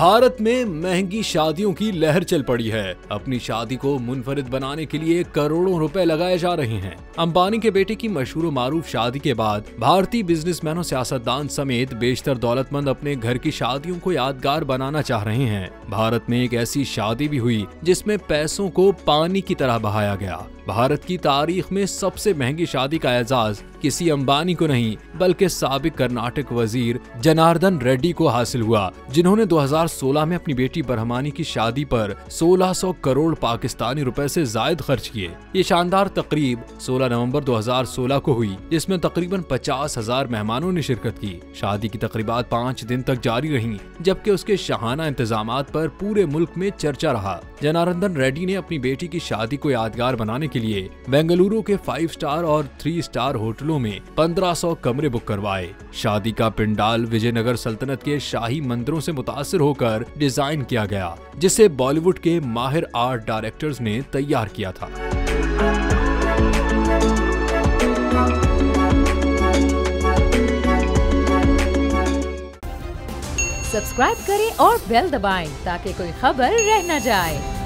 भारत में महंगी शादियों की लहर चल पड़ी है। अपनी शादी को मुनफरिद बनाने के लिए करोड़ों रुपए लगाए जा रहे हैं। अंबानी के बेटे की मशहूर मारूफ शादी के बाद भारतीय बिजनेसमैनों, सियासतदान समेत बेशतर दौलतमंद अपने घर की शादियों को यादगार बनाना चाह रहे हैं। भारत में एक ऐसी शादी भी हुई जिसमें पैसों को पानी की तरह बहाया गया। भारत की तारीख में सबसे महंगी शादी का एजाज किसी अंबानी को नहीं बल्कि साबिक कर्नाटक वजीर जनार्दन रेड्डी को हासिल हुआ, जिन्होंने 2016 में अपनी बेटी बरहमानी की शादी पर 1600 करोड़ पाकिस्तानी रुपए से जायद खर्च किए। ये शानदार तकरीब 16 नवंबर 2016 को हुई, जिसमें तकरीबन 50,000 मेहमानों ने शिरकत की। शादी की तकरीबात 5 दिन तक जारी रहीं, जबकि उसके शाहाना इंतजामात पर पूरे मुल्क में चर्चा रहा। जनार्दन रेड्डी ने अपनी बेटी की शादी को यादगार बनाने के लिए बेंगलुरु के 5 स्टार और 3 स्टार होटलों में 1500 कमरे बुक करवाए। शादी का पिंडाल विजयनगर सल्तनत के शाही मंदिरों से मुतासिर होकर डिजाइन किया गया, जिसे बॉलीवुड के माहिर आर्ट डायरेक्टर्स ने तैयार किया था। सब्सक्राइब करें और बेल दबाएं ताकि कोई खबर रह न जाए।